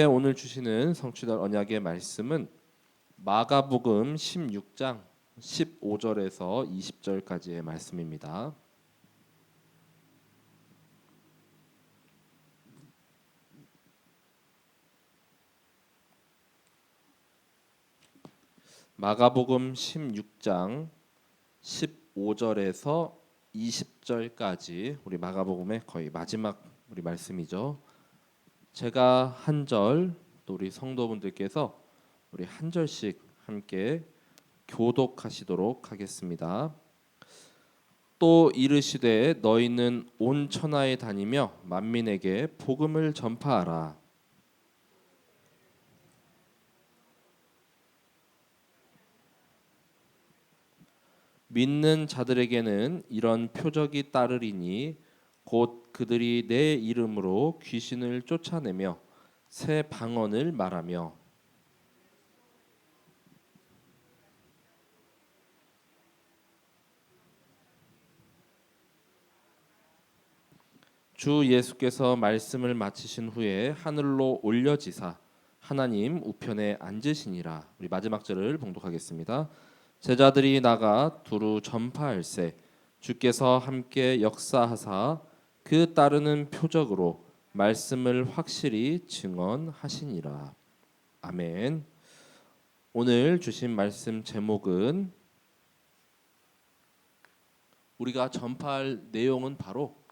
오늘 주시는 성취될 언약의 말씀은 마가복음 16장 15절에서 20절까지의 말씀입니다. 마가복음 16장 15절에서 20절까지 우리 마가복음의 거의 마지막 우리 말씀이죠. 제가 한 절, 또 우리 성도분들께서 우리 한 절씩 함께 교독하시도록 하겠습니다. 또 이르시되 너희는 온 천하에 다니며 만민에게 복음을 전파하라. 믿는 자들에게는 이런 표적이 따르리니 곧 그들이 내 이름으로 귀신을 쫓아내며 새 방언을 말하며 주 예수께서 말씀을 마치신 후에 하늘로 올려지사 하나님 우편에 앉으시니라. 우리 마지막 절을 봉독하겠습니다. 제자들이 나가 두루 전파할세 주께서 함께 역사하사 그 따르는 표적으로 말씀을 확실히 증언하시니라. 아멘. 오늘 주신 말씀 제목은 우리가 전파할 내용은 바로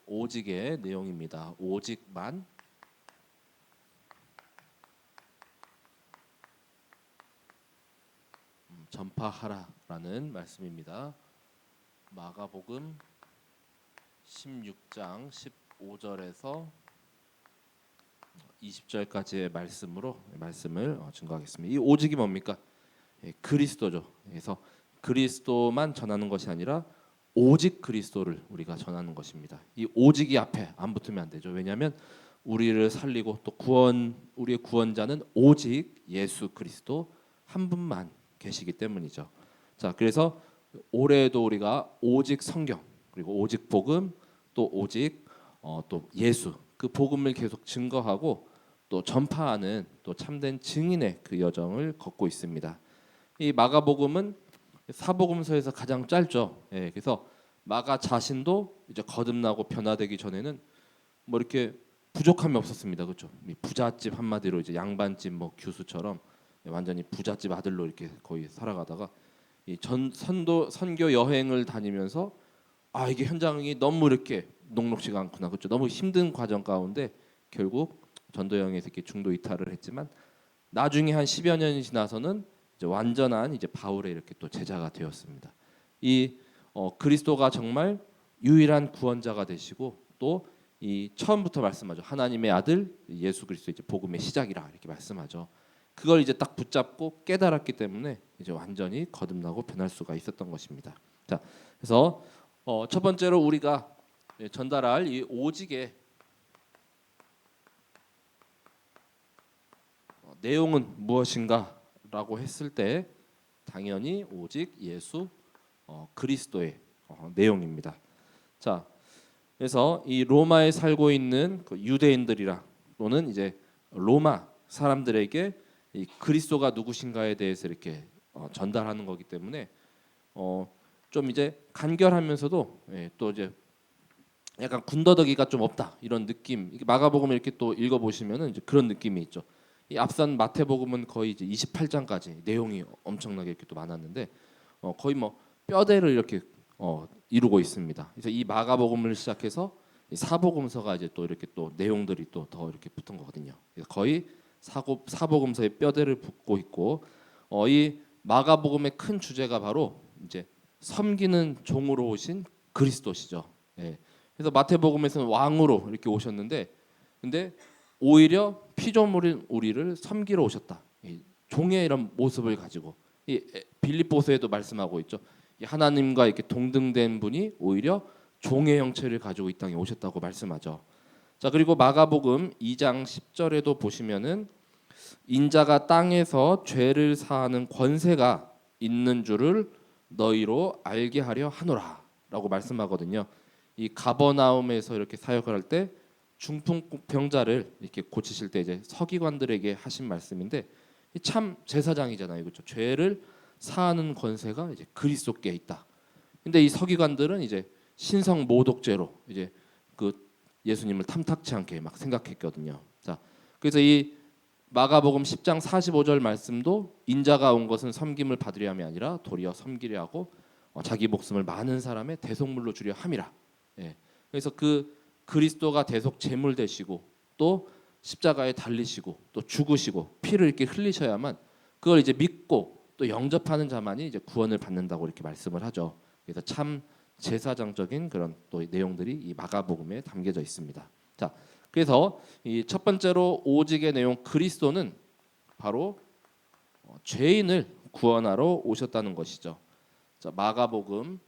오직의 내용입니다. 오직만 전파하라라는 말씀입니다. 마가복음 16장 15절에서 20절까지의 말씀을 증거하겠습니다. 이 오직이 뭡니까? 그리스도죠. 그래서 그리스도만 전하는 것이 아니라 오직 그리스도를 우리가 전하는 것입니다. 이 오직이 앞에 안 붙으면 안 되죠. 왜냐하면 우리를 살리고 또 우리의 구원자는 오직 예수 그리스도 한 분만 계시기 때문이죠. 자, 그래서 올해도 우리가 오직 성경 그리고 오직 복음 또 오직 또 예수 그 복음을 계속 증거하고 또 전파하는 또 참된 증인의 그 여정을 걷고 있습니다. 이 마가복음은 사복음서에서 가장 짧죠. 그래서 마가 자신도 이제 거듭나고 변화되기 전에는 뭐 이렇게 부족함이 없었습니다. 그렇죠? 부잣집 한마디로 이제 양반집 뭐 규수처럼 완전히 부잣집 아들로 이렇게 거의 살아가다가 이 선교 여행을 다니면서 이게 현장이 너무 이렇게 녹록지가 않구나. 그렇죠? 너무 힘든 과정 가운데 결국 전도 여행에서 이렇게 중도 이탈을 했지만 나중에 한 10여 년이 지나서는 이제 완전한 이제 바울의 이렇게 또 제자가 되었습니다. 이 그리스도가 정말 유일한 구원자가 되시고 또 이 처음부터 말씀하죠. 하나님의 아들 예수 그리스도 이제 복음의 시작이라 이렇게 말씀하죠. 그걸 이제 딱 붙잡고 깨달았기 때문에 이제 완전히 거듭나고 변할 수가 있었던 것입니다. 자, 그래서 첫 번째로 우리가 전달할 이 오직의 내용은 무엇인가라고 했을 때 당연히 오직 예수 그리스도의 내용입니다. 자, 그래서 이 로마에 살고 있는 그 유대인들이라 또는 이제 로마 사람들에게 이 그리스도가 누구신가에 대해서 이렇게 전달하는 거기 때문에 좀 이제 간결하면서도 또 이제 약간 군더더기가 좀 없다 이런 느낌. 마가복음을 이렇게 또 읽어보시면은 이제 그런 느낌이 있죠. 이 앞선 마태복음은 거의 이제 28장까지 내용이 엄청나게 이렇게 또 많았는데 거의 뭐 뼈대를 이렇게 이루고 있습니다. 그래서 이 마가복음을 시작해서 이 사복음서가 이제 또 이렇게 또 내용들이 또 더 이렇게 붙은 거거든요. 그래서 거의 사복음서의 뼈대를 붙고 있고 이 마가복음의 큰 주제가 바로 이제 섬기는 종으로 오신 그리스도시죠. 그래서 마태복음에서는 왕으로 이렇게 오셨는데 근데 오히려 피조물인 우리를 섬기러 오셨다. 종의 이런 모습을 가지고 이 빌립보서에도 말씀하고 있죠. 하나님과 이렇게 동등된 분이 오히려 종의 형체를 가지고 이 땅에 오셨다고 말씀하죠. 자, 그리고 마가복음 2장 10절에도 보시면은 인자가 땅에서 죄를 사하는 권세가 있는 줄을 너희로 알게 하려 하노라라고 말씀하거든요. 이 가버나움에서 이렇게 사역을 할 때 중풍병자를 이렇게 고치실 때 이제 서기관들에게 하신 말씀인데 참 제사장이잖아요, 그렇죠? 죄를 사하는 권세가 이제 그리스도께 있다. 근데 이 서기관들은 이제 신성 모독죄로 이제 그 예수님을 탐탁치 않게 막 생각했거든요. 자, 그래서 이 마가복음 10장 45절 말씀도 인자가 온 것은 섬김을 받으려 함이 아니라 도리어 섬기려 하고 자기 목숨을 많은 사람의 대속물로 주려 함이라. 예. 그래서 그 그리스도가 대속 제물 되시고 또 십자가에 달리시고 또 죽으시고 피를 이렇게 흘리셔야만 그걸 이제 믿고 또 영접하는 자만이 이제 구원을 받는다고 이렇게 말씀을 하죠. 그래서 참 제사장적인 그런 또 내용들이 이 마가복음에 담겨져 있습니다. 자, 그래서 이 첫 번째로 오직의 내용 그리스도는 바로 죄인을 구원하러 오셨다는 것이죠. 자, 마가복음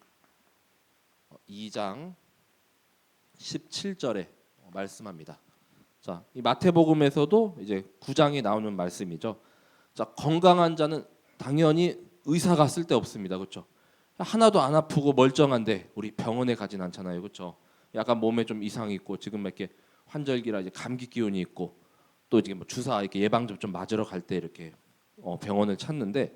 2장 17절에 말씀합니다. 자, 이 마태복음에서도 이제 9장에 나오는 말씀이죠. 자, 건강한 자는 당연히 의사가 쓸데없습니다. 그렇죠? 하나도 안 아프고 멀쩡한데 우리 병원에 가진 않잖아요. 그렇죠? 약간 몸에 좀 이상이 있고 지금 이렇게 환절기라 이제 감기 기운이 있고 또 이제 뭐 주사 이렇게 예방 접종 맞으러 갈 때 이렇게 병원을 찾는데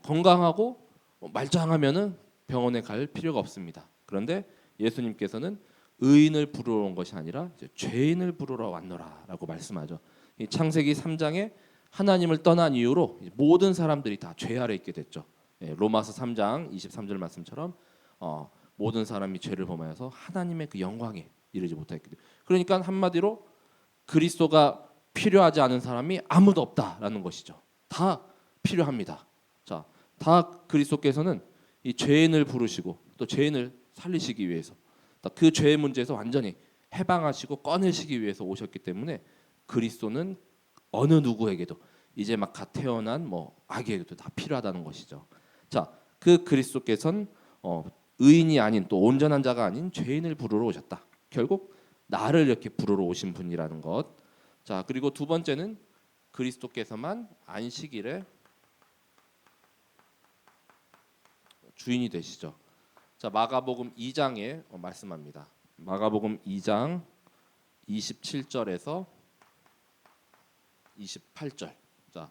건강하고 말짱하면은 병원에 갈 필요가 없습니다. 그런데 예수님께서는 의인을 부르러 온 것이 아니라 이제 죄인을 부르러 왔노라라고 말씀하죠. 이 창세기 3장에 하나님을 떠난 이후로 모든 사람들이 다 죄 아래 있게 됐죠. 예, 로마서 3장 23절 말씀처럼 모든 사람이 죄를 범하여서 하나님의 그 영광에 이르지 못했거든요. 그러니까 한마디로 그리스도가 필요하지 않은 사람이 아무도 없다라는 것이죠. 다 필요합니다. 자, 다 그리스도께서는 이 죄인을 부르시고 또 죄인을 살리시기 위해서 그 죄의 문제에서 완전히 해방하시고 꺼내시기 위해서 오셨기 때문에 그리스도는 어느 누구에게도 이제 막 갓 태어난 뭐 아기에게도 다 필요하다는 것이죠. 자, 그 그리스도께서는 의인이 아닌 또 온전한 자가 아닌 죄인을 부르러 오셨다. 결국 나를 이렇게 부르러 오신 분이라는 것. 자, 그리고 두 번째는 그리스도께서만 안식일에 주인이 되시죠. 자, 마가복음 2장에 말씀합니다. 마가복음 2장 27절에서 28절. 자,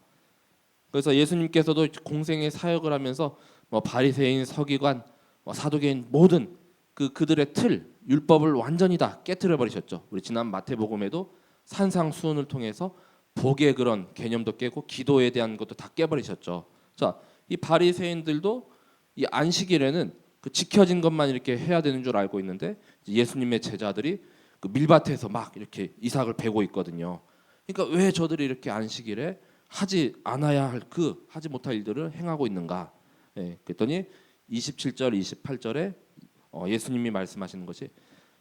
그래서 예수님께서도 공생의 사역을 하면서 뭐 바리새인, 서기관, 사두개인 모든 그들의 틀, 율법을 완전히 다 깨트려 버리셨죠. 우리 지난 마태복음에도 산상수훈을 통해서 복의 그런 개념도 깨고 기도에 대한 것도 다 깨버리셨죠. 자, 이 바리새인들도 이 안식일에는 그 지켜진 것만 이렇게 해야 되는 줄 알고 있는데 예수님의 제자들이 그 밀밭에서 막 이렇게 이삭을 베고 있거든요. 그러니까 왜 저들이 이렇게 안식일에 하지 않아야 할 하지 못할 일들을 행하고 있는가? 예, 그랬더니 27절, 28절에 예수님이 말씀하시는 것이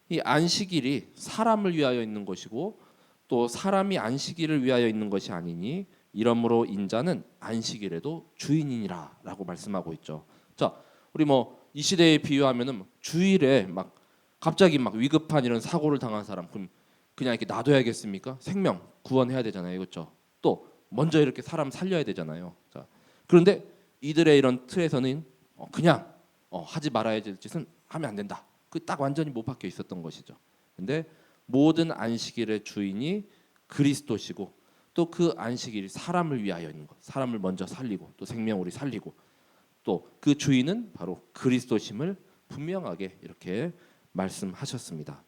이 안식일이 사람을 위하여 있는 것이고 또 사람이 안식일을 위하여 있는 것이 아니니 이러므로 인자는 안식일에도 주인이니라라고 말씀하고 있죠. 자, 우리 뭐 이 시대에 비유하면은 주일에 막 갑자기 막 위급한 이런 사고를 당한 사람 그럼 그냥 이렇게 놔둬야겠습니까? 생명 구원해야 되잖아요, 그렇죠? 또 먼저 이렇게 사람 살려야 되잖아요. 자, 그런데 이들의 이런 틀에서는 그냥 하지 말아야 될 짓은 하면 안 된다. 그 딱 완전히 못 박혀 있었던 것이죠. 근데 모든 안식일의 주인이 그리스도시고 또 그 안식일이 사람을 위하여 있는 것, 사람을 먼저 살리고 또 생명을 살리고 또 그 주인은 바로 그리스도심을 분명하게 이렇게 말씀하셨습니다.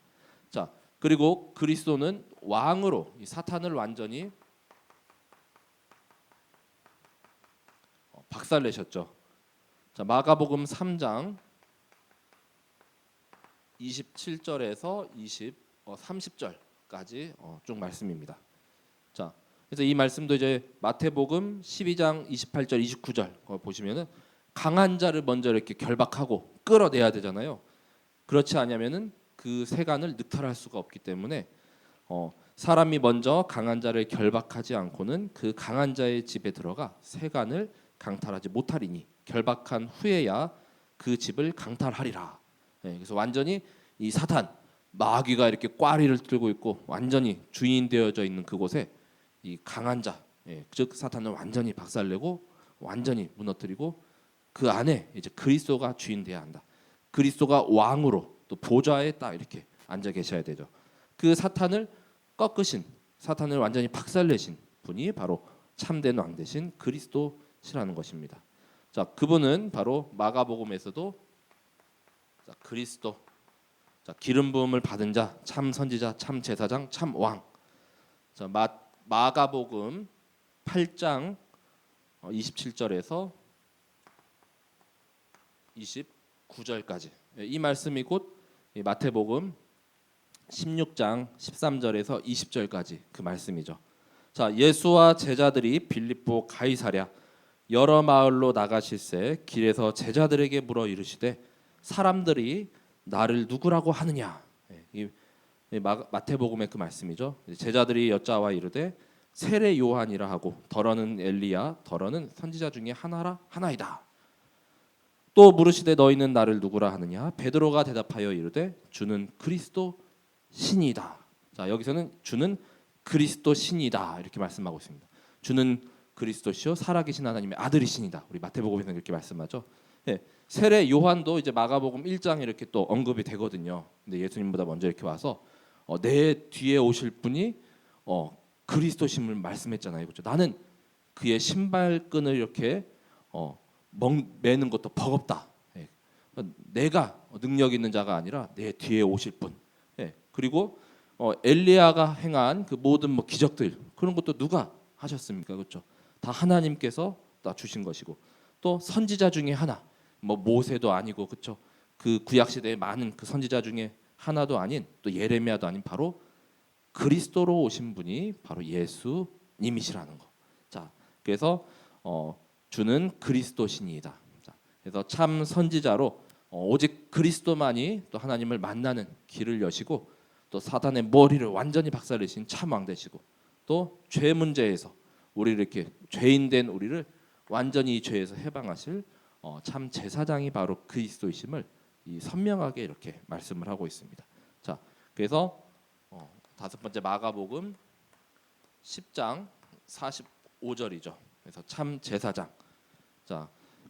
자, 그리고 그리스도는 왕으로 이 사탄을 완전히 박살내셨죠. 자, 마가복음 3장 27절에서 30절까지 쭉 말씀입니다. 자, 그래서 이 말씀도 이제 마태복음 12장 28절, 29절 보시면은 강한 자를 먼저 이렇게 결박하고 끌어내야 되잖아요. 그렇지 않으면은 그 세간을 늑탈할 수가 없기 때문에 사람이 먼저 강한 자를 결박하지 않고는 그 강한 자의 집에 들어가 세간을 강탈하지 못하리니 결박한 후에야 그 집을 강탈하리라. 네, 그래서 완전히 이 사탄 마귀가 이렇게 꽈리를 들고 있고 완전히 주인 되어져 있는 그곳에 이 강한 자, 즉 사탄을 완전히 박살내고 완전히 무너뜨리고 그 안에 이제 그리스도가 주인 되어야 한다. 그리스도가 왕으로 또 보좌에 딱 이렇게 앉아 계셔야 되죠. 그 사탄을 꺾으신, 사탄을 완전히 박살내신 분이 바로 참된 왕 되신 그리스도시라는 것입니다. 자, 그분은 바로 마가복음에서도 자, 그리스도, 자, 기름 부음을 받은 자, 참 선지자, 참 제사장, 참 왕. 자, 마가복음 8장 27절에서 29절까지 이 말씀이 곧 마태복음 16장 13절에서 20절까지 그 말씀이죠. 자, 예수와 제자들이 빌립보 가이사랴 여러 마을로 나가실새 길에서 제자들에게 물어 이르시되 사람들이 나를 누구라고 하느냐. 이 마태복음의 그 말씀이죠. 제자들이 여짜와 이르되 세례 요한이라 하고 더러는 엘리야 더러는 선지자 중에 하나이다. 또 물으시되 너희는 나를 누구라 하느냐. 베드로가 대답하여 이르되 주는 그리스도 신이다. 자, 여기서는 주는 그리스도 신이다 이렇게 말씀하고 있습니다. 주는 그리스도시요 살아계신 하나님의 아들이신이다. 우리 마태복음에서 이렇게 말씀하죠. 네, 세례 요한도 이제 마가복음 1장에 이렇게 또 언급이 되거든요. 근데 예수님보다 먼저 이렇게 와서 내 뒤에 오실 분이 그리스도심을 말씀했잖아요. 그렇죠? 나는 그의 신발끈을 이렇게 매는 것도 버겁다. 예. 내가 능력 있는 자가 아니라 내 뒤에 오실 분. 예. 그리고 엘리야가 행한 그 모든 뭐 기적들 그런 것도 누가 하셨습니까? 그렇죠? 다 하나님께서 다 주신 것이고 또 선지자 중에 하나, 뭐 모세도 아니고 그렇죠? 그 구약 시대에 많은 그 선지자 중에 하나도 아닌 또 예레미야도 아닌 바로 그리스도로 오신 분이 바로 예수님이시라는 거. 자, 그래서 주는 그리스도신이다. 자, 그래서 참 선지자로 오직 그리스도만이 또 하나님을 만나는 길을 여시고 또 사단의 머리를 완전히 박살내신 참 왕 되시고 또 죄 문제에서 우리를 이렇게 죄인된 우리를 완전히 이 죄에서 해방하실 참 제사장이 바로 그리스도이심을 선명하게 이렇게 말씀을 하고 있습니다. 자, 그래서 다섯 번째 마가복음 10장 45절이죠. 그래서 참 제사장. 자,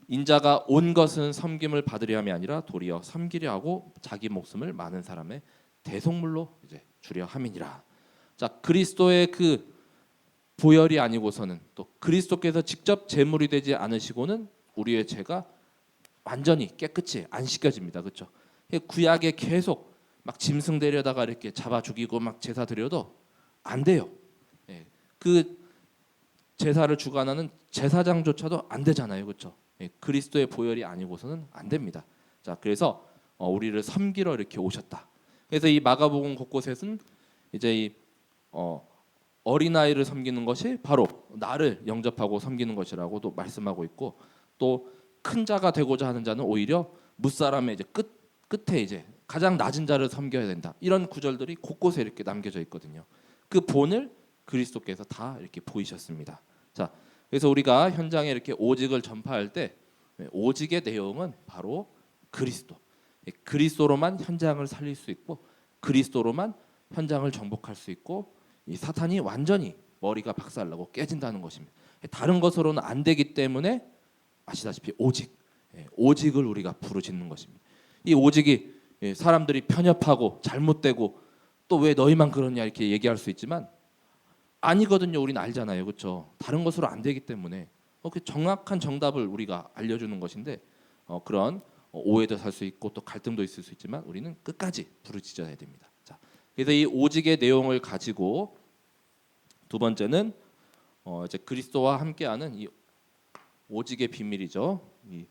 인자가 온 것은 섬김을 받으려 함이 아니라 도리어 섬기려 하고 자기 목숨을 많은 사람의 대속물로 이제 주려 함이니라. 자, 그리스도의 그 보혈이 아니고서는 또 그리스도께서 직접 제물이 되지 않으시고는 우리의 죄가 완전히 깨끗이 안 씻겨집니다. 그렇죠? 구약에 계속 막 짐승 데려다가 이렇게 잡아 죽이고 막 제사 드려도 안 돼요. 예, 그 제사를 주관하는 제사장조차도 안 되잖아요. 그렇죠? 예, 그리스도의 보혈이 아니고서는 안 됩니다. 자, 그래서 우리를 섬기러 이렇게 오셨다. 그래서 이 마가복음 곳곳에서는 이제 이 어린아이를 섬기는 것이 바로 나를 영접하고 섬기는 것이라고도 말씀하고 있고 또 큰 자가 되고자 하는 자는 오히려 무사람의 이제 끝에 이제 가장 낮은 자를 섬겨야 된다. 이런 구절들이 곳곳에 이렇게 남겨져 있거든요. 그 본을 그리스도께서 다 이렇게 보이셨습니다. 자, 그래서 우리가 현장에 이렇게 오직을 전파할 때 오직의 내용은 바로 그리스도. 그리스도로만 현장을 살릴 수 있고 그리스도로만 현장을 정복할 수 있고 이 사탄이 완전히 머리가 박살나고 깨진다는 것입니다. 다른 것으로는 안 되기 때문에 아시다시피 오직을 우리가 부르짖는 것입니다. 이 오직이 사람들이 편협하고 잘못되고 또 왜 너희만 그러냐 이렇게 얘기할 수 있지만 아니거든요. 우리는 알잖아요. 그렇죠? 다른 것으로 안 되기 때문에 그 정확한 정답을 우리가 알려주는 것인데 그런 오해도 살 수 있고 또 갈등도 있을 수 있지만 우리는 끝까지 부르짖어야 됩니다. 자, 그래서 이 오직의 내용을 가지고 두 번째는 이제 그리스도와 함께하는 이 오직의 비밀이죠. 이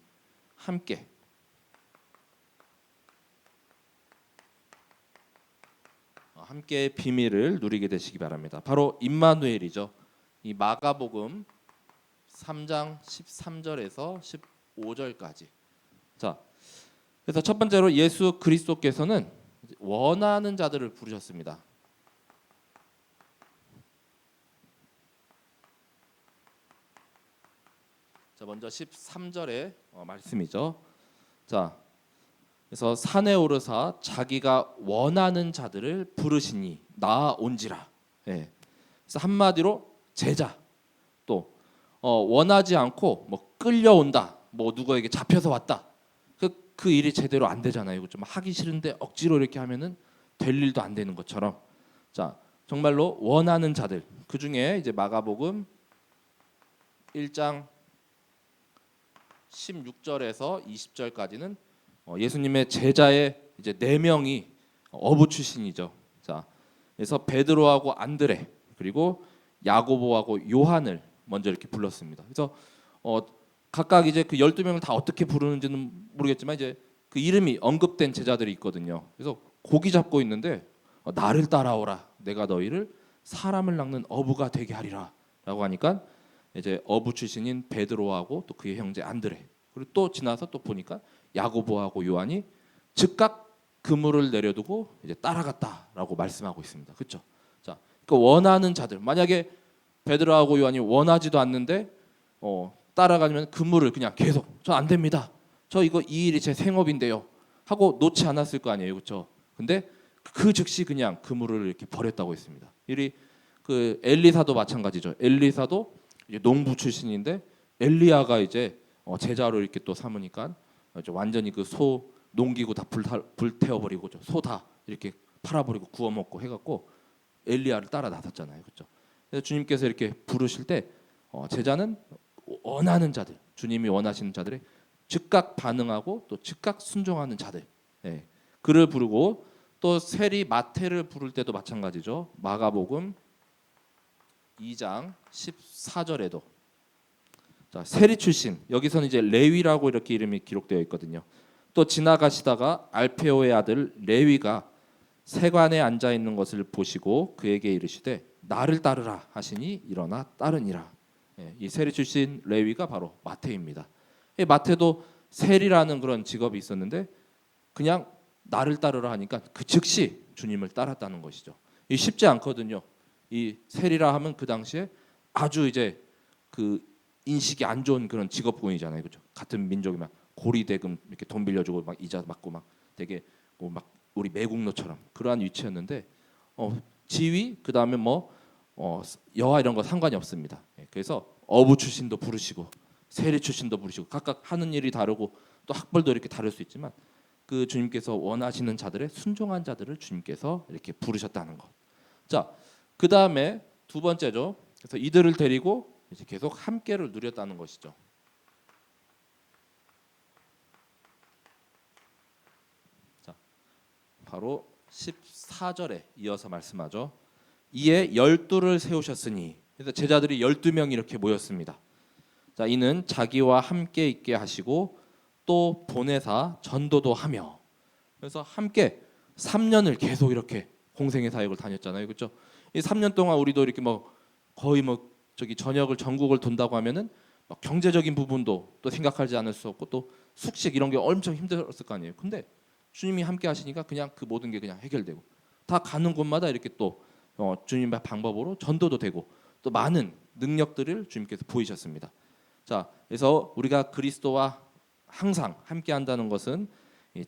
함께의 비밀을 누리게 되시기 바랍니다. 바로 임마누엘이죠. 이 마가복음 3장 13절에서 15절까지. 자, 그래서 첫 번째로 예수 그리스도께서는 원하는 자들을 부르셨습니다. 자, 먼저 13절의 말씀이죠. 자, 그래서 산에 오르사 자기가 원하는 자들을 부르시니 나온지라. 예. 그래서 한마디로 제자. 또 원하지 않고 뭐 끌려온다. 뭐 누구에게 잡혀서 왔다. 그 일이 제대로 안 되잖아요. 좀 하기 싫은데 억지로 이렇게 하면은 될 일도 안 되는 것처럼. 자, 정말로 원하는 자들, 그 중에 이제 마가복음 1장 16절에서 20절까지는 예수님의 제자의 이제 4명이 어부 출신이죠. 자, 그래서 베드로하고 안드레 그리고 야고보하고 요한을 먼저 이렇게 불렀습니다. 그래서 각각 이제 그 12명을 다 어떻게 부르는지는 모르겠지만 이제 그 이름이 언급된 제자들이 있거든요. 그래서 고기 잡고 있는데 나를 따라오라, 내가 너희를 사람을 낚는 어부가 되게 하리라라고 하니까 이제 어부 출신인 베드로하고 또 그의 형제 안드레, 그리고 또 지나서 또 보니까 야고보하고 요한이 즉각 그물을 내려두고 이제 따라갔다라고 말씀하고 있습니다. 그렇죠? 자, 그러니까 원하는 자들, 만약에 베드로하고 요한이 원하지도 않는데 따라가면 그물을 그냥 계속 저 안 됩니다, 저 이거 이 일이 제 생업인데요 하고 놓지 않았을 거 아니에요, 그렇죠? 근데 그 즉시 그냥 그물을 이렇게 버렸다고 했습니다. 이 그 엘리사도 마찬가지죠. 엘리사도 이제 농부 출신인데 엘리야가 이제 제자로 이렇게 또 삼으니까 이제 완전히 그 소 농기구 다 불태워버리고 소 다 이렇게 팔아버리고 구워 먹고 해갖고 엘리야를 따라 나섰잖아요, 그렇죠? 그래서 주님께서 이렇게 부르실 때 제자는 원하는 자들, 주님이 원하시는 자들의 즉각 반응하고 또 즉각 순종하는 자들, 예, 그를 부르고 또 세리 마태를 부를 때도 마찬가지죠. 마가복음 2장 14절에도 자, 세리 출신, 여기서는 이제 레위라고 이렇게 이름이 기록되어 있거든요. 또 지나가시다가 알페오의 아들 레위가 세관에 앉아 있는 것을 보시고 그에게 이르시되 나를 따르라 하시니 일어나 따르니라. 예, 이 세리 출신 레위가 바로 마태입니다. 마태도 세리라는 그런 직업이 있었는데 그냥 나를 따르라 하니까 그 즉시 주님을 따랐다는 것이죠. 이 쉽지 않거든요. 이 세리라 하면 그 당시에 아주 이제 그 인식이 안 좋은 그런 직업군이잖아요, 그렇죠? 같은 민족이 막 고리대금 이렇게 돈 빌려주고 막 이자 받고 막 되게 막 우리 매국노처럼 그러한 위치였는데 지위 그 다음에 여하 이런 거 상관이 없습니다. 그래서 어부 출신도 부르시고 세리 출신도 부르시고 각각 하는 일이 다르고 또 학벌도 이렇게 다를 수 있지만 그 주님께서 원하시는 자들의 순종한 자들을 주님께서 이렇게 부르셨다는 것. 자, 그 다음에 두 번째죠. 그래서 이들을 데리고 이제 계속 함께를 누렸다는 것이죠. 자, 바로 14절에 이어서 말씀하죠. 이에 12를 세우셨으니, 그래서 제자들이 12명이 이렇게 모였습니다. 자, 이는 자기와 함께 있게 하시고 또 보내사 전도도 하며, 그래서 함께 3년을 계속 이렇게 공생의 사역을 다녔잖아요, 그렇죠? 이 3년 동안 우리도 이렇게 거의 저기 전국을 돈다고 하면은 경제적인 부분도 또 생각하지 않을 수 없고 또 숙식 이런 게 엄청 힘들었을 거 아니에요. 근데 주님이 함께 하시니까 그냥 그 모든 게 그냥 해결되고 다 가는 곳마다 이렇게 또 주님의 방법으로 전도도 되고 또 많은 능력들을 주님께서 보이셨습니다. 자, 그래서 우리가 그리스도와 항상 함께 한다는 것은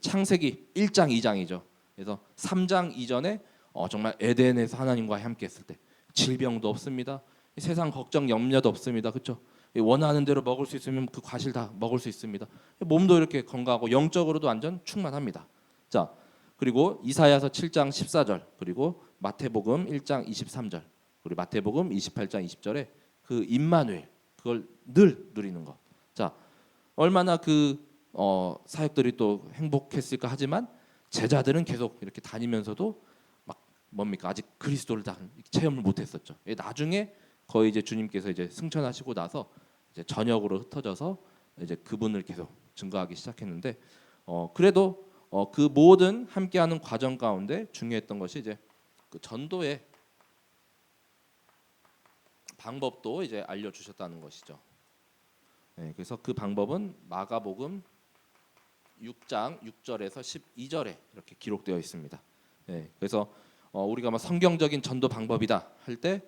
창세기 1장 2장이죠. 그래서 3장 이전에 정말 에덴에서 하나님과 함께 했을 때 질병도 없습니다. 세상 걱정 염려도 없습니다. 그렇죠? 원하는 대로 먹을 수 있으면 그 과실 다 먹을 수 있습니다. 몸도 이렇게 건강하고 영적으로도 완전 충만합니다. 자, 그리고 이사야서 7장 14절 그리고 마태복음 1장 23절 그리고 마태복음 28장 20절에 그 임마누엘 그걸 늘 누리는 것. 자, 얼마나 그 사역들이 또 행복했을까 하지만 제자들은 계속 이렇게 다니면서도 막 뭡니까 아직 그리스도를 다 체험을 못했었죠. 나중에 거의 이제 주님께서 이제 승천하시고 나서 이제 전역으로 흩어져서 이제 그분을 계속 증거하기 시작했는데 그래도 그 모든 함께하는 과정 가운데 중요했던 것이 이제 그 전도의 방법도 이제 알려주셨다는 것이죠. 네, 그래서 그 방법은 마가복음 6장 6절에서 12절에 이렇게 기록되어 있습니다. 네, 그래서 우리가 성경적인 전도 방법이다 할 때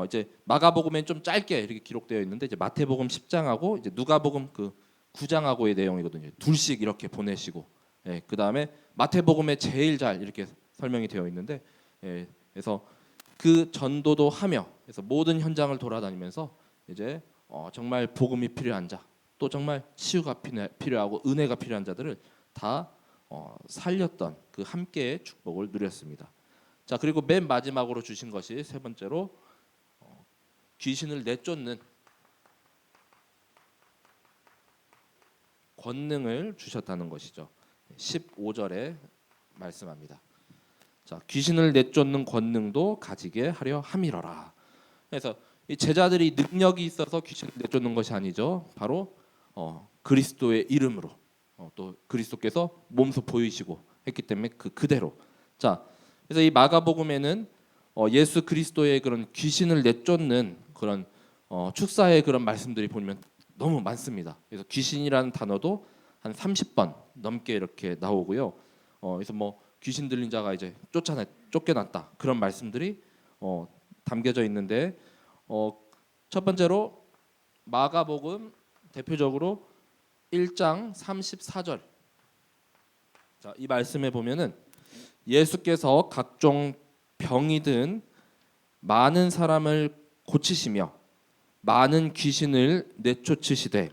이제 마가복음엔 좀 짧게 이렇게 기록되어 있는데 이제 마태복음 10장하고 이제 누가복음 그 9장하고의 내용이거든요. 둘씩 이렇게 보내시고, 예, 그 다음에 마태복음에 제일 잘 이렇게 설명이 되어 있는데, 예, 그래서 그 전도도 하며, 그래서 모든 현장을 돌아다니면서 이제 정말 복음이 필요한 자, 또 정말 치유가 필요하고 은혜가 필요한 자들을 다 살렸던 그 함께의 축복을 누렸습니다. 자, 그리고 맨 마지막으로 주신 것이 세 번째로 귀신을 내쫓는 권능을 주셨다는 것이죠. 15절에 말씀합니다. 자, 귀신을 내쫓는 권능도 가지게 하려 함이러라. 그래서 이 제자들이 능력이 있어서 귀신을 내쫓는 것이 아니죠. 바로 그리스도의 이름으로 또 그리스도께서 몸소 보이시고 했기 때문에 그대로. 자, 그래서 이 마가복음에는 예수 그리스도의 그런 귀신을 내쫓는 그런 축사의 그런 말씀들이 보면 너무 많습니다. 그래서 귀신이라는 단어도 한 30번 넘게 이렇게 나오고요. 그래서 뭐 귀신 들린 자가 이제 쫓겨났다 그런 말씀들이 담겨져 있는데 첫 번째로 마가복음 대표적으로 1장 34절. 자, 이 말씀에 보면은 예수께서 각종 병이 든 많은 사람을 고치시며 많은 귀신을 내쫓으시되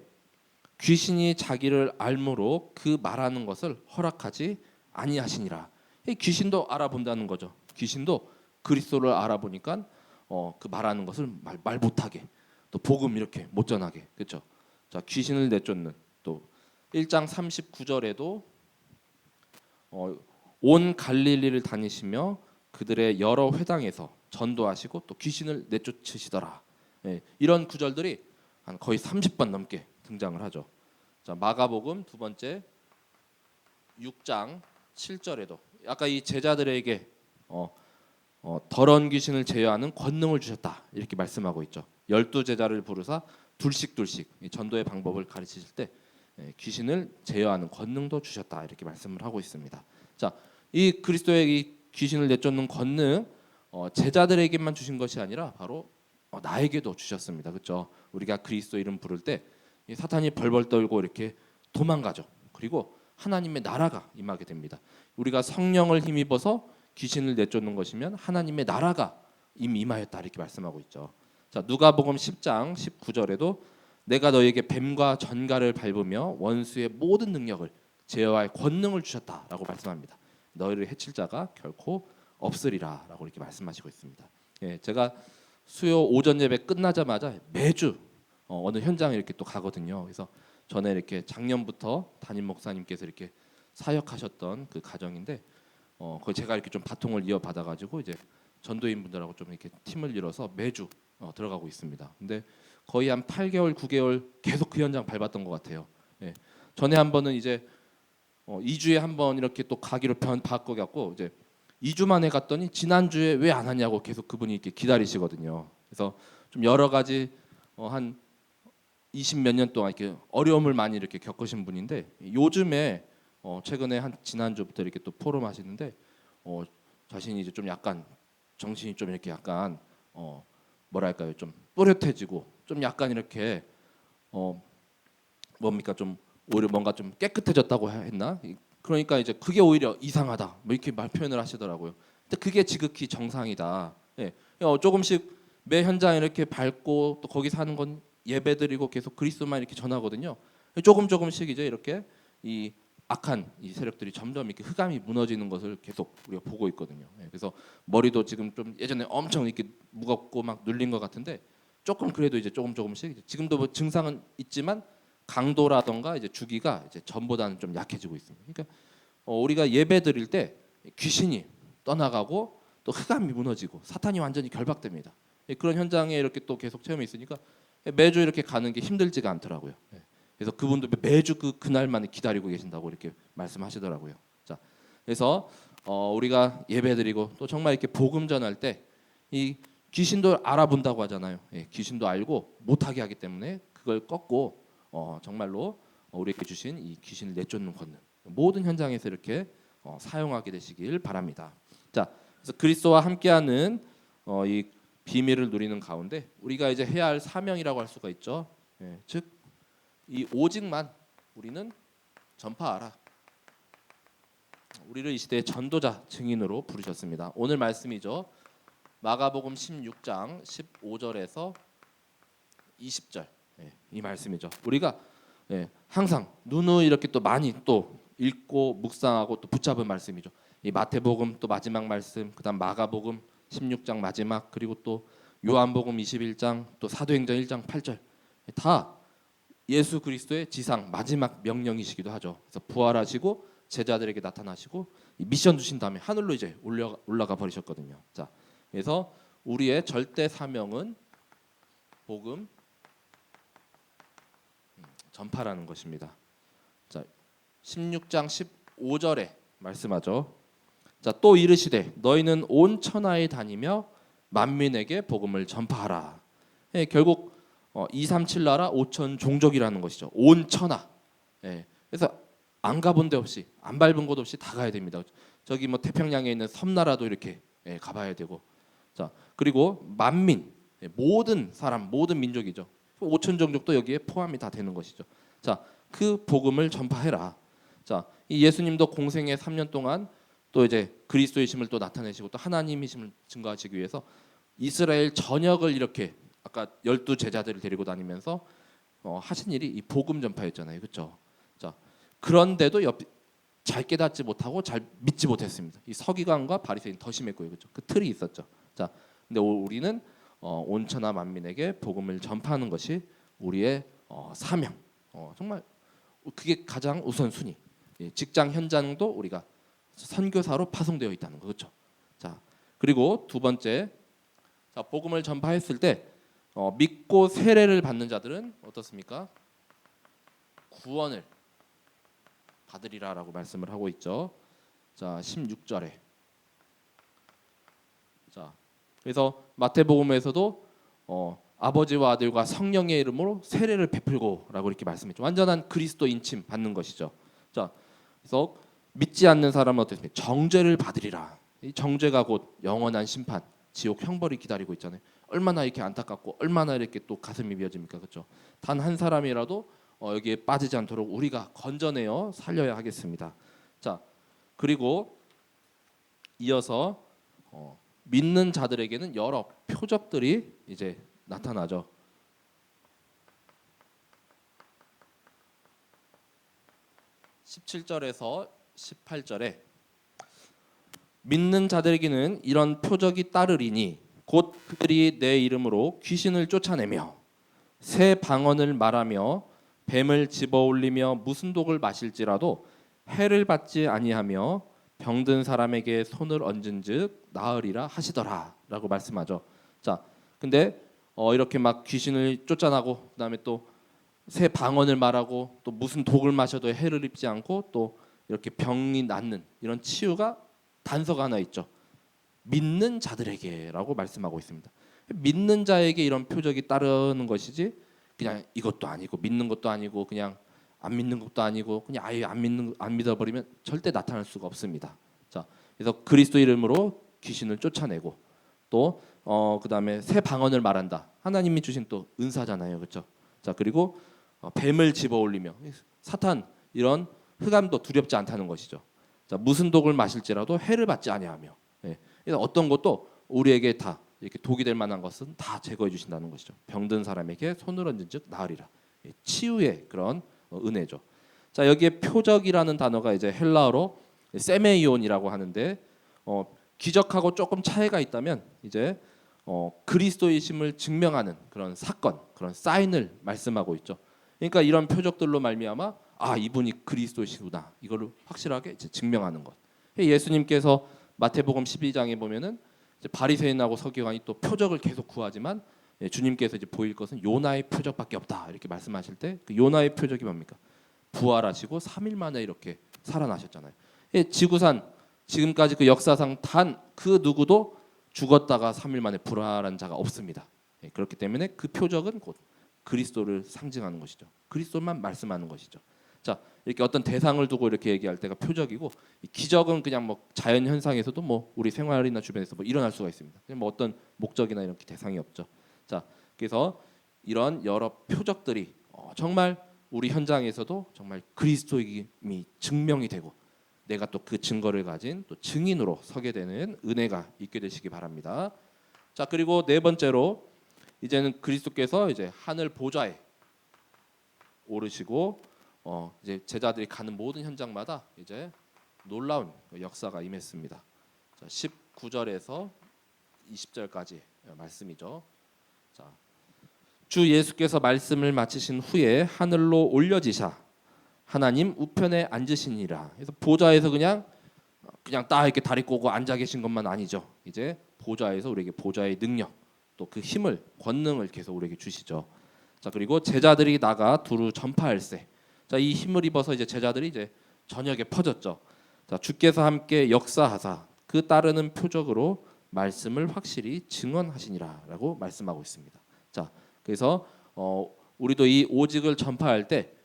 귀신이 자기를 알므로 그 말하는 것을 허락하지 아니하시니라. 이 귀신도 알아본다는 거죠. 귀신도 그리스도를 알아보니까 그 말하는 것을 말 못하게, 또 복음 이렇게 못 전하게, 그렇죠? 자, 귀신을 내쫓는. 또 1장 39절에도 온 갈릴리를 다니시며 그들의 여러 회당에서 전도하시고 또 귀신을 내쫓으시더라. 예, 이런 구절들이 한 거의 30번 넘게 등장을 하죠. 자, 마가복음 두 번째 6장 7절에도 아까 이 제자들에게 더러운 귀신을 제어하는 권능을 주셨다 이렇게 말씀하고 있죠. 12제자를 부르사 둘씩 전도의 방법을 가르치실 때 귀신을 제어하는 권능도 주셨다 이렇게 말씀을 하고 있습니다. 자, 이 그리스도의 이 귀신을 내쫓는 권능 제자들에게만 주신 것이 아니라 바로 나에게도 주셨습니다. 그렇죠? 우리가 그리스도 이름 부를 때 사탄이 벌벌 떨고 이렇게 도망가죠. 그리고 하나님의 나라가 임하게 됩니다. 우리가 성령을 힘입어서 귀신을 내쫓는 것이면 하나님의 나라가 이미 임하였다 이렇게 말씀하고 있죠. 자, 누가복음 10장 19절에도 내가 너에게 뱀과 전갈을 밟으며 원수의 모든 능력을 제어할 권능을 주셨다라고 말씀합니다. 너희를 해칠 자가 결코 없으리라라고 이렇게 말씀하시고 있습니다. 예, 제가 수요 오전 예배 끝나자마자 매주 어느 현장에 이렇게 또 가거든요. 그래서 전에 이렇게 작년부터 담임 목사님께서 이렇게 사역하셨던 그 가정인데 거기 제가 이렇게 좀 바통을 이어받아 가지고 이제 전도인 분들하고 좀 이렇게 팀을 이뤄서 매주 들어가고 있습니다. 근데 거의 한 8개월, 9개월 계속 그 현장 밟았던 것 같아요. 예. 전에 한 번은 이제 2주에 한 번 이렇게 또 가기로 바꿔 갖고 이제 2주 만에 갔더니 지난주에 왜 안 하냐고 계속 그분이 이렇게 기다리시거든요. 그래서 좀 여러 가지 한 20 몇 년 동안 이렇게 어려움을 많이 이렇게 겪으신 분인데 요즘에 최근에 한 지난주부터 이렇게 또 포럼 하시는데 자신이 이제 좀 약간 정신이 좀 이렇게 약간 뭐랄까요, 좀 또렷해지고 좀 약간 이렇게 뭡니까, 좀 오히려 뭔가 좀 깨끗해졌다고 했나? 그러니까 이제 그게 오히려 이상하다 뭐 이렇게 말 표현을 하시더라고요. 근데 그게 지극히 정상이다. 예. 조금씩 매 현장 이렇게 밟고 또 거기서 하는 건 예배드리고 계속 그리스도만 이렇게 전하거든요. 조금씩 이제 이렇게 이 악한 이 세력들이 점점 이렇게 흑암이 무너지는 것을 계속 우리가 보고 있거든요. 예. 그래서 머리도 지금 좀 예전에 엄청 이렇게 무겁고 막 눌린 것 같은데 조금 그래도 이제 조금씩 지금도 뭐 증상은 있지만 강도라던가 이제 주기가 이제 전보다는 좀 약해지고 있습니다. 그러니까 우리가 예배 드릴 때 귀신이 떠나가고 또 흑암이 무너지고 사탄이 완전히 결박됩니다. 그런 현장에 이렇게 또 계속 체험이 있으니까 매주 이렇게 가는 게 힘들지가 않더라고요. 그래서 그분도 매주 그날만 기다리고 계신다고 이렇게 말씀하시더라고요. 자, 그래서 우리가 예배드리고 또 정말 이렇게 복음 전할 때 이 귀신도 알아본다고 하잖아요. 귀신도 알고 못하게 하기 때문에 그걸 꺾고 정말로 우리에게 주신 이 귀신을 내쫓는 권능 모든 현장에서 이렇게 사용하게 되시길 바랍니다. 자, 그래서 그리스도와 함께하는 이 비밀을 누리는 가운데 우리가 이제 해야 할 사명이라고 할 수가 있죠. 즉 이 오직만 우리는 전파하라. 우리를 이 시대의 전도자 증인으로 부르셨습니다. 오늘 말씀이죠. 마가복음 16장 15절에서 20절 이 말씀이죠. 우리가 항상 누누이 이렇게 또 많이 또 읽고 묵상하고 또 붙잡은 말씀이죠. 이 마태복음 또 마지막 말씀, 그다음 마가복음 16장 마지막, 그리고 또 요한복음 21장, 또 사도행전 1장 8절 다 예수 그리스도의 지상 마지막 명령이시기도 하죠. 그래서 부활하시고 제자들에게 나타나시고 미션 주신 다음에 하늘로 이제 올라가 버리셨거든요. 자, 그래서 우리의 절대 사명은 복음 전파라는 것입니다. 자, 16장 15절에 말씀하죠. 자, 또 이르시되 너희는 온 천하에 다니며 만민에게 복음을 전파하라. 예, 결국 237 나라 5천 종족이라는 것이죠. 온 천하. 예, 그래서 안 가본 데 없이, 안 밟은 곳 없이 다 가야 됩니다. 저기 뭐 태평양에 있는 섬나라도 이렇게 가봐야 되고. 자, 그리고 만민, 모든 사람, 모든 민족이죠. 5천 종족도 여기에 포함이 다 되는 것이죠. 자, 그 복음을 전파해라. 자, 이 예수님도 공생의 3년 동안 또 이제 그리스도의 심을 또 나타내시고 또 하나님의 심을 증거하시기 위해서 이스라엘 전역을 이렇게 아까 12 제자들을 데리고 다니면서 하신 일이 이 복음 전파였잖아요. 그렇죠? 자, 그런데도 잘 깨닫지 못하고 잘 믿지 못했습니다. 이 서기관과 바리새인 더 심했고요. 그렇죠? 그 틀이 있었죠. 자, 근데 우리는 온 천하 만민에게 복음을 전파하는 것이 우리의 사명. 정말 그게 가장 우선순위. 직장 현장도 우리가 선교사로 파송되어 있다는 거. 그렇죠? 자, 그리고 두 번째, 자, 복음을 전파했을 때 믿고 세례를 받는 자들은 어떻습니까? 구원을 받으리라라고 말씀을 하고 있죠. 자, 16절에. 자, 그래서 마태복음에서도 아버지와 아들과 성령의 이름으로 세례를 베풀고라고 이렇게 말씀했죠. 완전한 그리스도 인침 받는 것이죠. 자, 그래서 믿지 않는 사람은 어떻습니까? 정죄를 받으리라. 이 정죄가 곧 영원한 심판, 지옥 형벌이 기다리고 있잖아요. 얼마나 이렇게 안타깝고 얼마나 이렇게 또 가슴이 미어집니까, 그렇죠? 단 한 사람이라도 여기에 빠지지 않도록 우리가 건져내어 살려야 하겠습니다. 자, 그리고 이어서 믿는 자들에게는 여러 표적들이 이제 나타나죠. 17절에서 18절에 믿는 자들에게는 이런 표적이 따르리니 곧 그들이 내 이름으로 귀신을 쫓아내며 새 방언을 말하며 뱀을 집어올리며 무슨 독을 마실지라도 해를 받지 아니하며 병든 사람에게 손을 얹은즉 나으리라 하시더라라고 말씀하죠. 자, 근데 이렇게 막 귀신을 쫓아나고 그다음에 또 새 방언을 말하고 또 무슨 독을 마셔도 해를 입지 않고 또 이렇게 병이 낫는 이런 치유가 단서가 하나 있죠. 믿는 자들에게라고 말씀하고 있습니다. 믿는 자에게 이런 표적이 따르는 것이지 그냥 이것도 아니고 믿는 것도 아니고 그냥 안 믿는 것도 아니고 그냥 아예 안 믿어버리면 절대 나타날 수가 없습니다. 자, 그래서 그리스도 이름으로 귀신을 쫓아내고 또 그다음에 새 방언을 말한다. 하나님이 주신 또 은사잖아요, 그렇죠? 자, 그리고 뱀을 집어올리며 사탄 이런 흑암도 두렵지 않다는 것이죠. 자, 무슨 독을 마실지라도 해를 받지 아니하며. 예. 그래서 어떤 것도 우리에게 다 이렇게 독이 될 만한 것은 다 제거해 주신다는 것이죠. 병든 사람에게 손을 얹은즉 나으리라. 예, 치유의 그런 은혜죠. 자, 여기에 표적이라는 단어가 이제 헬라어로 세메이온이라고 하는데 기적하고 조금 차이가 있다면 이제 그리스도이심을 증명하는 그런 사건, 그런 사인을 말씀하고 있죠. 그러니까 이런 표적들로 말미암아 이분이 그리스도이시구나 이거를 확실하게 이제 증명하는 것. 예수님께서 마태복음 12장에 보면은 이제 바리새인하고 서기관이 또 표적을 계속 구하지만 주님께서 이제 보일 것은 요나의 표적밖에 없다 이렇게 말씀하실 때 그 요나의 표적이 뭡니까? 부활하시고 3일 만에 이렇게 살아나셨잖아요. 지구산 지금까지 그 역사상 단 그 누구도 죽었다가 3일 만에 부활한 자가 없습니다. 그렇기 때문에 그 표적은 곧 그리스도를 상징하는 것이죠. 그리스도만 말씀하는 것이죠. 자, 이렇게 어떤 대상을 두고 이렇게 얘기할 때가 표적이고 기적은 그냥 뭐 자연 현상에서도 뭐 우리 생활이나 주변에서 뭐 일어날 수가 있습니다. 뭐 어떤 목적이나 이렇게 대상이 없죠. 자, 그래서 이런 여러 표적들이 정말 우리 현장에서도 정말 그리스도임이 증명이 되고 내가 또 그 증거를 가진 또 증인으로 서게 되는 은혜가 있게 되시기 바랍니다. 자, 그리고 네 번째로 이제는 그리스도께서 이제 하늘 보좌에 오르시고 이제 제자들이 가는 모든 현장마다 이제 놀라운 역사가 임했습니다. 자, 19절에서 20절까지 말씀이죠. 자, 주 예수께서 말씀을 마치신 후에 하늘로 올려지사 하나님 우편에 앉으시니라. 그래서 보좌에서 그냥 딱 이렇게 다리 꼬고 앉아 계신 것만 아니죠. 이제 보좌에서 우리에게 보좌의 능력, 또 그 힘을, 권능을 계속 우리에게 주시죠. 자, 그리고 제자들이 나가 두루 전파할세. 자, 이 힘을 입어서 이제 제자들이 이제 전역에 퍼졌죠. 자, 주께서 함께 역사하사 그 따르는 표적으로 말씀을 확실히 증언하시니라라고 말씀하고 있습니다. 자, 그래서 우리도 이 오직을 전파할 때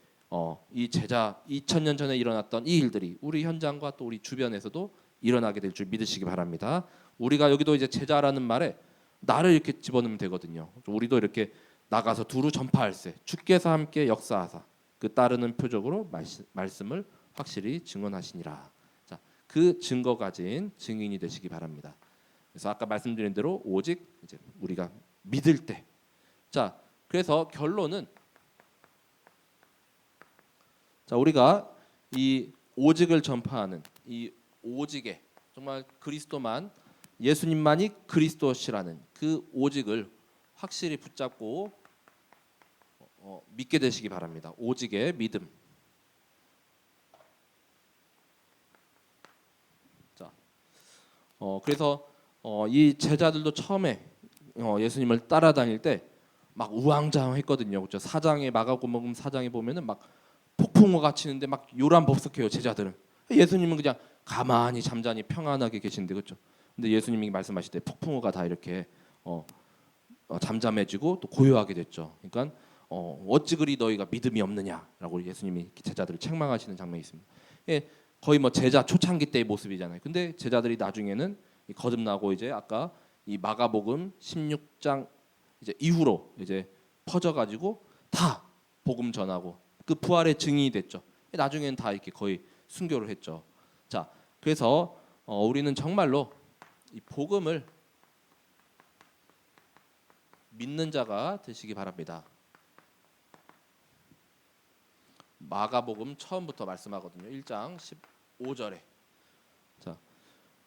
이 제자 2000년 전에 일어났던 이 일들이 우리 현장과 또 우리 주변에서도 일어나게 될 줄 믿으시기 바랍니다. 우리가 여기도 이제 제자라는 말에 나를 이렇게 집어넣으면 되거든요. 우리도 이렇게 나가서 두루 전파할세. 주께서 함께 역사하사 그 따르는 표적으로 말씀을 확실히 증언하시니라. 자, 그 증거 가진 증인이 되시기 바랍니다. 그래서 아까 말씀드린 대로 오직 이제 우리가 믿을 때. 자, 그래서 결론은 자, 우리가 이 오직을 전파하는 이 오직에 정말 그리스도만 예수님만이 그리스도시라는 그 오직을 확실히 붙잡고 믿게 되시기 바랍니다. 오직의 믿음. 자, 그래서 이 제자들도 처음에 예수님을 따라다닐 때 막 우왕좌왕했거든요. 그렇죠? 사장에 마가복음 4장에 보면은 막 폭풍우가 치는데 막 요란법석해요. 제자들은. 예수님은 그냥 가만히 잠잠히 평안하게 계신데 그렇죠. 근데 예수님이 말씀하실 때 폭풍우가 다 이렇게 잠잠해지고 또 고요하게 됐죠. 그러니까 어찌 그리 너희가 믿음이 없느냐라고 예수님이 제자들을 책망하시는 장면이 있습니다. 예, 거의 뭐 제자 초창기 때의 모습이잖아요. 근데 제자들이 나중에는 거듭나고 이제 아까 이 마가복음 16장 이제 이후로 이제 퍼져가지고 다 복음 전하고 그 부활의 증인이 됐죠. 나중에는 다 이렇게 거의 순교를 했죠. 자, 그래서 우리는 정말로 이 복음을 믿는 자가 되시기 바랍니다. 마가복음 처음부터 말씀하거든요. 1장 15절에 자,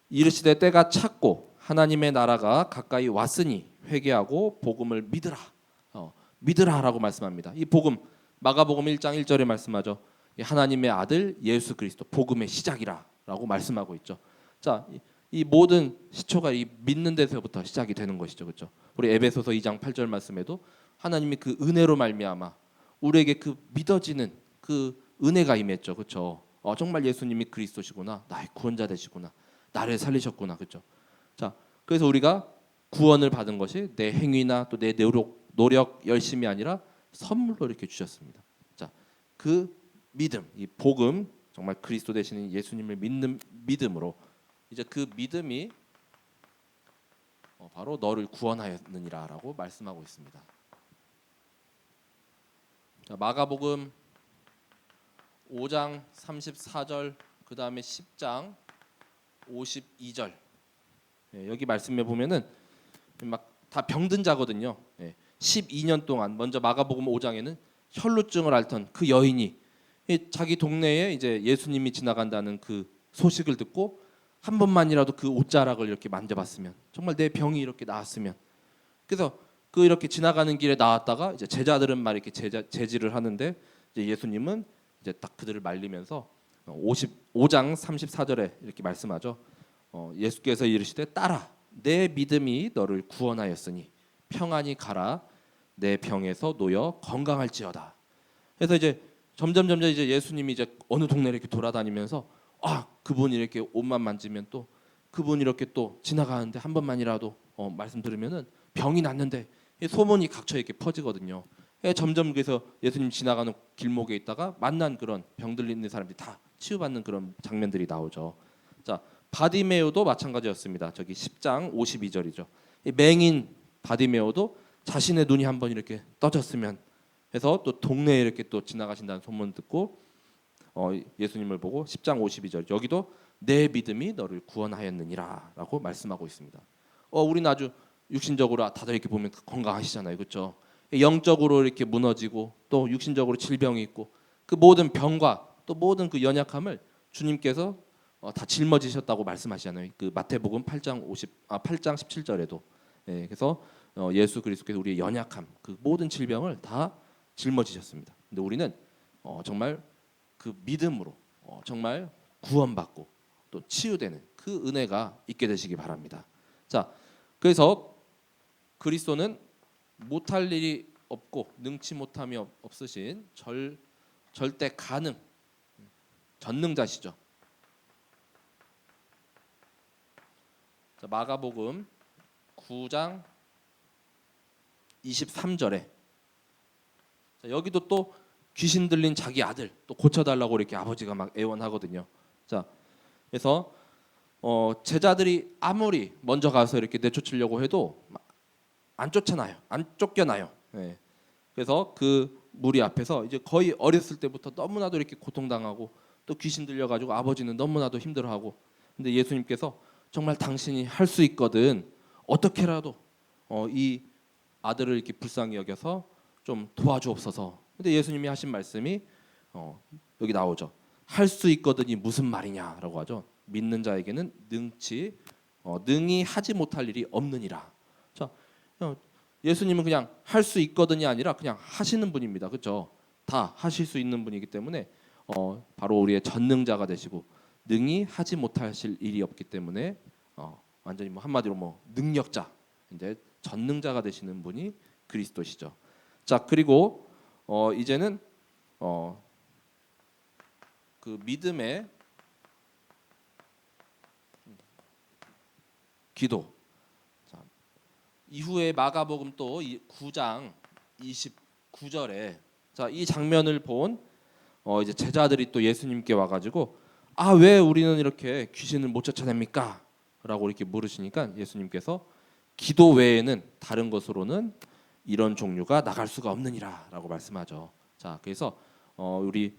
이르시되 때가 찼고 하나님의 나라가 가까이 왔으니 회개하고 복음을 믿으라. 믿으라라고 말씀합니다. 이 복음 마가복음 1장 1절에 말씀하죠. 하나님의 아들 예수 그리스도 복음의 시작이라라고 말씀하고 있죠. 자, 이 모든 시초가 이 믿는 데서부터 시작이 되는 것이죠. 그렇죠? 우리 에베소서 2장 8절 말씀에도 하나님이 그 은혜로 말미암아 우리에게 그 믿어지는 그 은혜가 임했죠. 그렇죠? 정말 예수님이 그리스도시구나. 나의 구원자 되시구나. 나를 살리셨구나. 그렇죠? 자, 그래서 우리가 구원을 받은 것이 내 행위나 또 내 노력 열심이 아니라 선물로 이렇게 주셨습니다. 자, 그 믿음, 이 복음, 정말 그리스도 되시는 예수님을 믿는 믿음으로 이제 그 믿음이 바로 너를 구원하였느니라라고 말씀하고 있습니다. 자, 마가복음 5장 34절 그 다음에 10장 52절 여기 말씀에 보면은 막 다 병든 자거든요. 12년 동안 먼저 마가복음 5장에는 혈루증을 앓던 그 여인이 자기 동네에 이제 예수님이 지나간다는 그 소식을 듣고 한 번만이라도 그 옷자락을 이렇게 만져봤으면 정말 내 병이 이렇게 나았으면 그래서 그 이렇게 지나가는 길에 나왔다가 이제 제자들은 막 이렇게 제지를 하는데 이제 예수님은 이제 딱 그들을 말리면서 55장 34절에 이렇게 말씀하죠. 예수께서 이르시되 따라 내 믿음이 너를 구원하였으니 평안히 가라 내 병에서 놓여 건강할지어다. 그래서 이제 점점 이제 예수님이 이제 어느 동네를 이렇게 돌아다니면서 그분이 이렇게 옷만 만지면 또 그분이 이렇게 또 지나가는데 한 번만이라도 말씀 들으면은 병이 낫는데 소문이 각처에 이렇게 퍼지거든요. 점점 그래서 예수님 지나가는 길목에 있다가 만난 그런 병들 있는 사람들이 다 치유받는 그런 장면들이 나오죠. 자, 바디메오도 마찬가지였습니다. 저기 10장 52절이죠. 맹인 바디메오도 자신의 눈이 한번 이렇게 떠졌으면 해서 또 동네에 이렇게 또 지나가신다는 소문 듣고 예수님을 보고 10장 52절 여기도 내 믿음이 너를 구원하였느니라라고 말씀하고 있습니다. 우리는 아주 육신적으로 다들 이렇게 보면 건강하시잖아요, 그렇죠? 영적으로 이렇게 무너지고 또 육신적으로 질병이 있고 그 모든 병과 또 모든 그 연약함을 주님께서 다 짊어지셨다고 말씀하시잖아요. 그 마태복음 8장 17절에도. 예, 그래서 예수 그리스도께서 우리의 연약함, 그 모든 질병을 다 짊어지셨습니다. 근데 우리는 정말 그 믿음으로 정말 구원받고 또 치유되는 그 은혜가 있게 되시기 바랍니다. 자, 그래서 그리스도는 못할 일이 없고 능치 못함이 없으신 절대 가능 전능자시죠. 자, 마가복음 9장 23절에 여기도 또 귀신 들린 자기 아들 또 고쳐달라고 이렇게 아버지가 막 애원하거든요. 자, 그래서 제자들이 아무리 먼저 가서 이렇게 내쫓으려고 해도 안 쫓아나요. 안 쫓겨나요. 예. 그래서 그 무리 앞에서 이제 거의 어렸을 때부터 너무나도 이렇게 고통당하고 또 귀신 들려가지고 아버지는 너무나도 힘들어하고, 근데 예수님께서 정말 당신이 할 수 있거든 어떻게라도 이 아들을 이렇게 불쌍히 여겨서 좀 도와주옵소서. 근데 예수님이 하신 말씀이 여기 나오죠. 할 수 있거든이 무슨 말이냐라고 하죠. 믿는 자에게는 능히 하지 못할 일이 없느니라. 자, 예수님은 그냥 할 수 있거든이 아니라 그냥 하시는 분입니다. 그렇죠? 다 하실 수 있는 분이기 때문에 바로 우리의 전능자가 되시고 능히 하지 못하실 일이 없기 때문에 완전히 뭐 한마디로 뭐 능력자, 이제 전능자가 되시는 분이 그리스도시죠. 자, 그리고 이제는 그 믿음의 기도. 자, 이후에 마가복음 또 9장 29절에 자, 이 장면을 본 이제 제자들이 또 예수님께 와가지고 왜 우리는 이렇게 귀신을 못 쫓아냅니까? 라고 이렇게 물으시니까 예수님께서 기도 외에는 다른 것으로는 이런 종류가 나갈 수가 없느니라 라고 말씀하죠. 자, 그래서 우리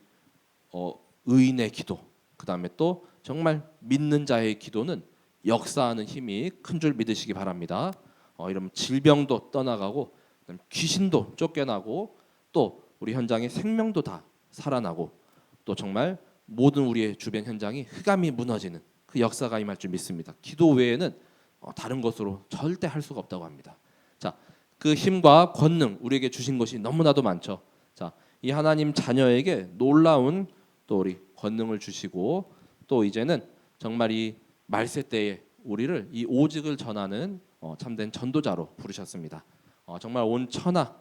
의인의 기도, 그 다음에 또 정말 믿는 자의 기도는 역사하는 힘이 큰 줄 믿으시기 바랍니다. 이러면 질병도 떠나가고 귀신도 쫓겨나고 또 우리 현장의 생명도 다 살아나고 또 정말 모든 우리의 주변 현장이 흑암이 무너지는 그 역사가 임할 줄 믿습니다. 기도 외에는 다른 것으로 절대 할 수가 없다고 합니다. 자, 그 힘과 권능 우리에게 주신 것이 너무나도 많죠. 자, 이 하나님 자녀에게 놀라운 또 우리 권능을 주시고 또 이제는 정말 이 말세 때에 우리를 이 오직을 전하는 참된 전도자로 부르셨습니다. 정말 온 천하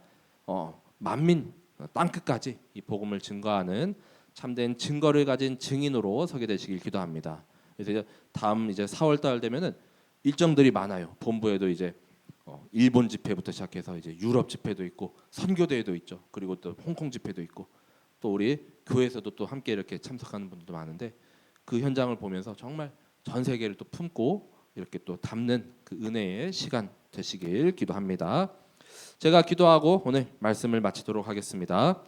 만민 땅 끝까지 이 복음을 증거하는 참된 증거를 가진 증인으로 서게 되시길 기도합니다. 그래서 다음 이제 4월달 되면은 일정들이 많아요. 본부에도 이제 일본 집회부터 시작해서 이제 유럽 집회도 있고 선교대회도 있죠. 그리고 또 홍콩 집회도 있고 또 우리 교회에서도 또 함께 이렇게 참석하는 분들도 많은데 그 현장을 보면서 정말 전 세계를 또 품고 이렇게 또 담는 그 은혜의 시간 되시길 기도합니다. 제가 기도하고 오늘 말씀을 마치도록 하겠습니다.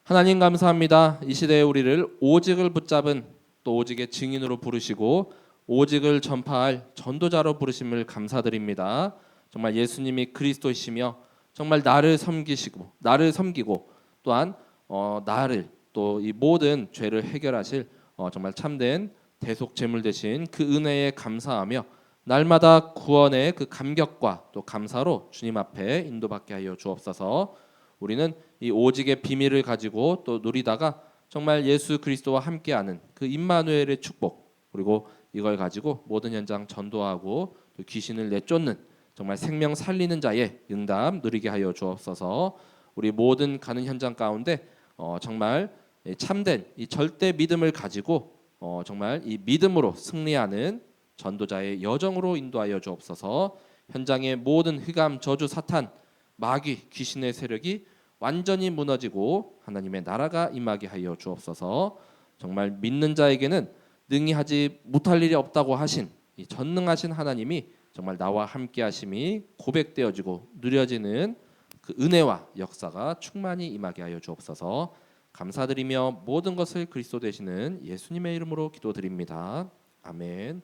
하나님 감사합니다. 이 시대에 우리를 오직을 붙잡은 또 오직의 증인으로 부르시고 오직을 전파할 전도자로 부르심을 감사드립니다. 정말 예수님이 그리스도이시며 정말 나를 섬기고 또한 나를 또 이 모든 죄를 해결하실 정말 참된 대속 제물 되신 그 은혜에 감사하며 날마다 구원의 그 감격과 또 감사로 주님 앞에 인도받게 하여 주옵소서. 우리는 이 오직의 비밀을 가지고 또 누리다가 정말 예수 그리스도와 함께하는 그 임마누엘의 축복, 그리고 이걸 가지고 모든 현장 전도하고 또 귀신을 내쫓는 정말 생명 살리는 자의 응답 누리게 하여 주옵소서. 우리 모든 가는 현장 가운데 정말 참된 이 절대 믿음을 가지고 정말 이 믿음으로 승리하는 전도자의 여정으로 인도하여 주옵소서. 현장의 모든 흑암, 저주, 사탄, 마귀, 귀신의 세력이 완전히 무너지고 하나님의 나라가 임하게 하여 주옵소서. 정말 믿는 자에게는 능히 하지 못할 일이 없다고 하신 이 전능하신 하나님이 정말 나와 함께 하심이 고백되어지고 누려지는 그 은혜와 역사가 충만히 임하게 하여 주옵소서. 감사드리며 모든 것을 그리스도 되시는 예수님의 이름으로 기도드립니다. 아멘.